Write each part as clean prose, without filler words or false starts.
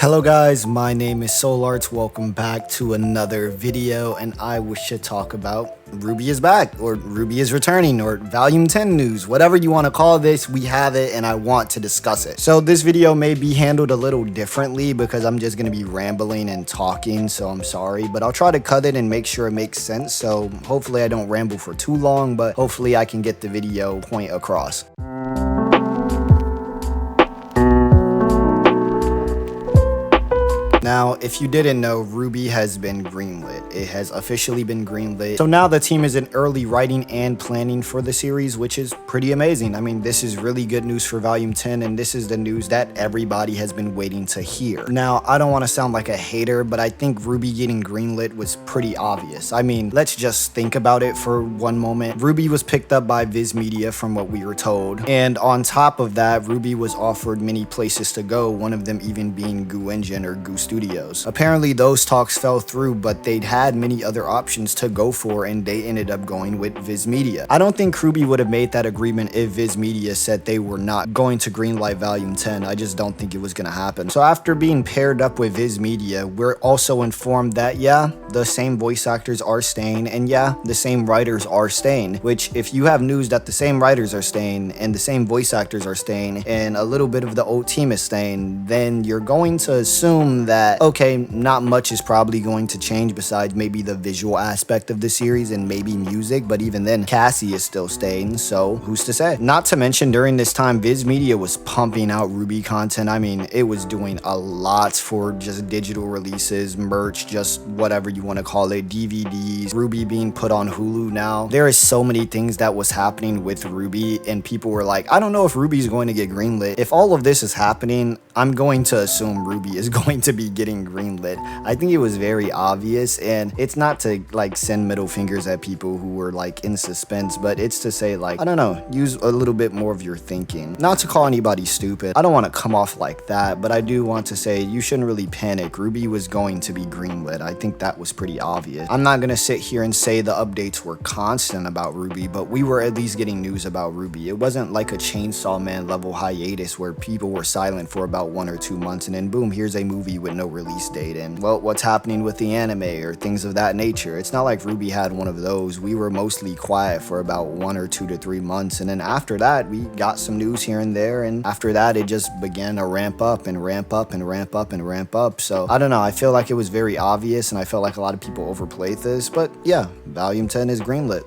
Hello guys, my name is SoulArts. Welcome back to another video, and I wish to talk about RWBY is back, or RWBY is returning, or Volume 10 news, whatever you want to call this. We have it and I want to discuss it. So this video may be handled a little differently because I'm just going to be rambling and talking, so I'm sorry, but I'll try to cut it and make sure it makes sense. So hopefully I don't ramble for too long, but hopefully I can get the video point across. Now, if you didn't know, RWBY has been greenlit. It has officially been greenlit. So now the team is in early writing and planning for the series, which is pretty amazing. I mean, this is really good news for Volume 10, and this is the news that everybody has been waiting to hear. Now, I don't want to sound like a hater, but I think RWBY getting greenlit was pretty obvious. I mean, let's just think about it for one moment. RWBY was picked up by Viz Media from what we were told. And on top of that, RWBY was offered many places to go, one of them even being Goo Engine or Goo Studios. Apparently those talks fell through, but they'd had many other options to go for, and they ended up going with Viz Media. I don't think RWBY would have made that agreement if Viz Media said they were not going to greenlight Volume 10. I just don't think it was going to happen. So after being paired up with Viz Media, we're also informed that yeah, the same voice actors are staying, and yeah, the same writers are staying, which if you have news that the same writers are staying and the same voice actors are staying and a little bit of the old team is staying, then you're going to assume that okay, not much is probably going to change besides maybe the visual aspect of the series and maybe music, but even then Cassie is still staying, so who's to say? Not to mention during this time Viz Media was pumping out RWBY content. I mean, it was doing a lot for just digital releases, merch, just whatever you want to call it, DVDs, RWBY being put on Hulu now. There is so many things that was happening with RWBY, and people were like, I don't know if RWBY is going to get greenlit. If all of this is happening, I'm going to assume RWBY is going to be getting greenlit. I think it was very obvious, and it's not to like send middle fingers at people who were like in suspense, but it's to say like, I don't know, use a little bit more of your thinking. Not to call anybody stupid. I don't want to come off like that, but I do want to say you shouldn't really panic. RWBY was going to be greenlit. I think that was pretty obvious. I'm not going to sit here and say the updates were constant about RWBY, but we were at least getting news about RWBY. It wasn't like a Chainsaw Man level hiatus where people were silent for about 1 or 2 months and then boom, here's a movie with no release date, and well, what's happening with the anime or things of that nature. It's not like RWBY had one of those. We were mostly quiet for about 1 or 2 to 3 months, and then after that we got some news here and there, and after that it just began to ramp up and ramp up and ramp up and ramp up. So I don't know, I feel like it was very obvious, and I felt like a lot of people overplayed this, but yeah, Volume 10 is greenlit.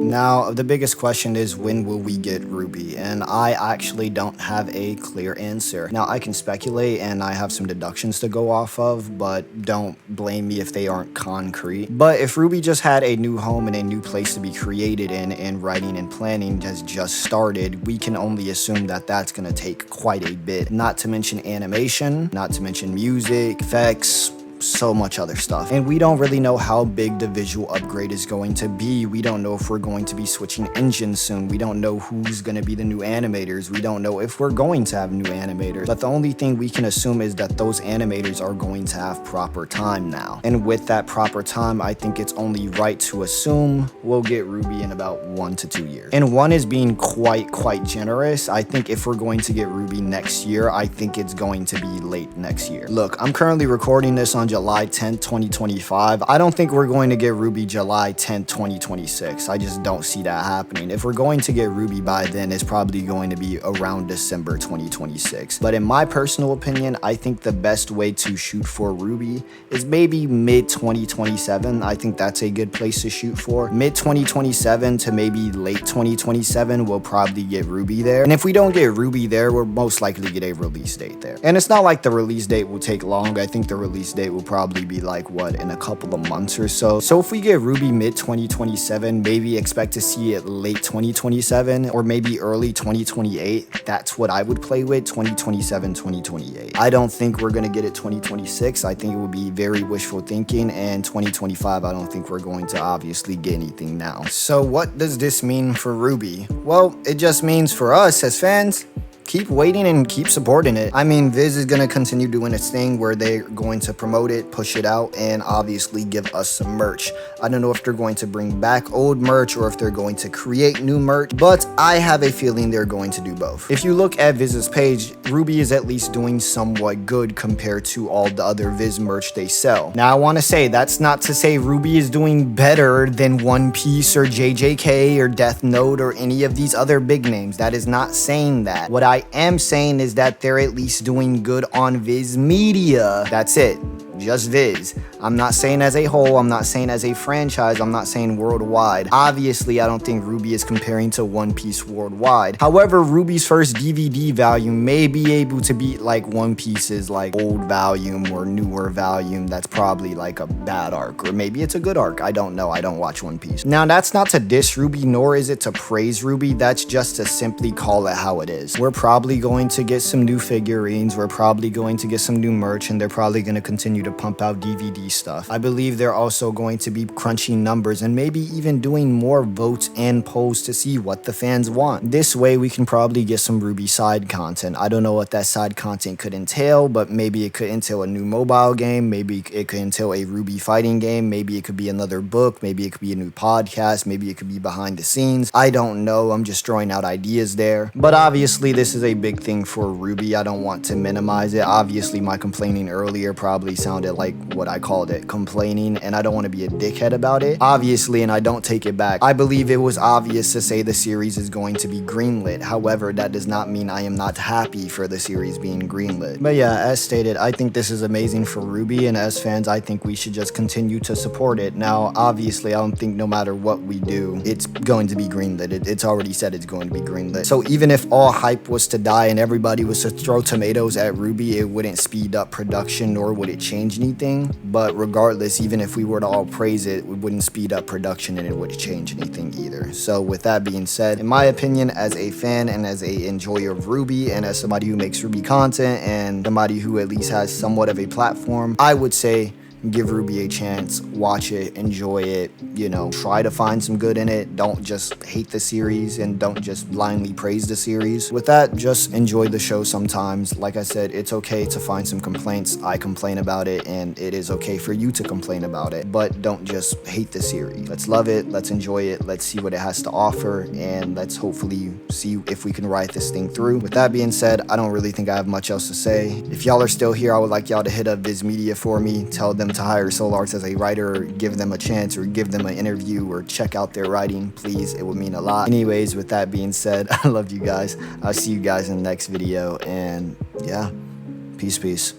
Now, the biggest question is, when will we get RWBY? And I actually don't have a clear answer. Now, I can speculate and I have some deductions to go off of, but don't blame me if they aren't concrete. But if RWBY just had a new home and a new place to be created in, and writing and planning has just started, we can only assume that that's going to take quite a bit. Not to mention animation, not to mention music, effects, so much other stuff. And we don't really know how big the visual upgrade is going to be. We don't know if we're going to be switching engines soon. We don't know who's going to be the new animators. We don't know if we're going to have new animators. But the only thing we can assume is that those animators are going to have proper time now. And with that proper time, I think it's only right to assume we'll get RWBY in about 1 to 2 years. And 1 is being quite generous. I think if we're going to get RWBY next year, I think it's going to be late next year. Look, I'm currently recording this on July 10th, 2025. I don't think we're going to get RWBY July 10th, 2026. I just don't see that happening. If we're going to get RWBY by then, it's probably going to be around December 2026. But in my personal opinion, I think the best way to shoot for RWBY is maybe mid 2027. I think that's a good place to shoot for. Mid 2027 to maybe late 2027, we'll probably get RWBY there. And if we don't get RWBY there, we'll most likely get a release date there. And it's not like the release date will take long. I think the release date will probably be like, what, in a couple of months or so. So if we get RWBY mid 2027, maybe expect to see it late 2027 or maybe early 2028. That's what I would play with, 2027, 2028. I don't think we're gonna get it 2026. I think it would be very wishful thinking, and 2025, I don't think we're going to obviously get anything now. So what does this mean for RWBY? Well, it just means for us as fans, keep waiting and keep supporting it. I mean, Viz is gonna continue doing its thing where they're going to promote it, push it out, and obviously give us some merch. I don't know if they're going to bring back old merch or if they're going to create new merch, but I have a feeling they're going to do both. If you look at Viz's page, RWBY is at least doing somewhat good compared to all the other Viz merch they sell. Now, I want to say that's not to say RWBY is doing better than One Piece or JJK or Death Note or any of these other big names. That is not saying that. What I am saying is that they're at least doing good on Viz Media. That's it. Just Viz. I'm not saying as a whole, I'm not saying as a franchise, I'm not saying worldwide. Obviously, I don't think RWBY is comparing to One Piece worldwide. However, RWBY's first DVD volume may be able to beat like One Piece's like old volume or newer volume that's probably like a bad arc, or maybe it's a good arc. I don't know. I don't watch One Piece. Now, that's not to diss RWBY, nor is it to praise RWBY. That's just to simply call it how it is. We're probably going to get some new figurines, we're probably going to get some new merch, and they're probably going to continue to pump out DVD stuff. I believe they're also going to be crunching numbers and maybe even doing more votes and polls to see what the fans want. This way we can probably get some RWBY side content. I don't know what that side content could entail, but maybe it could entail a new mobile game, maybe it could entail a RWBY fighting game, maybe it could be another book, maybe it could be a new podcast, maybe it could be behind the scenes. I don't know. I'm just throwing out ideas there. But obviously this is a big thing for RWBY. I don't want to minimize it. Obviously my complaining earlier probably sounded like what I called it, complaining, and I don't want to be a dickhead about it. Obviously, and I don't take it back, I believe it was obvious to say the series is going to be greenlit. However, that does not mean I am not happy for the series being greenlit. But yeah, as stated, I think this is amazing for RWBY, and as fans, I think we should just continue to support it. Now, obviously, I don't think no matter what we do, it's going to be greenlit. It's already said it's going to be greenlit. So even if all hype was to die and everybody was to throw tomatoes at RWBY, it wouldn't speed up production, nor would it change anything. But regardless, even if we were to all praise it, we wouldn't speed up production and it wouldn't change anything either. So with that being said, in my opinion, as a fan and as a enjoyer of RWBY and as somebody who makes RWBY content and somebody who at least has somewhat of a platform, I would say give RWBY a chance, watch it, enjoy it, you know, try to find some good in it. Don't just hate the series and don't just blindly praise the series. With that, just enjoy the show sometimes. Like I said, it's okay to find some complaints. I complain about it, and it is okay for you to complain about it, but don't just hate the series. Let's love it, let's enjoy it, let's see what it has to offer, and let's hopefully see if we can ride this thing through. With that being said, I don't really think I have much else to say. If y'all are still here, I would like y'all to hit up Viz Media for me, tell them to hire Soul Arts as a writer, or give them a chance, or give them an interview, or check out their writing, please. It would mean a lot. Anyways, with that being said, I love you guys. I'll see you guys in the next video, and yeah, peace.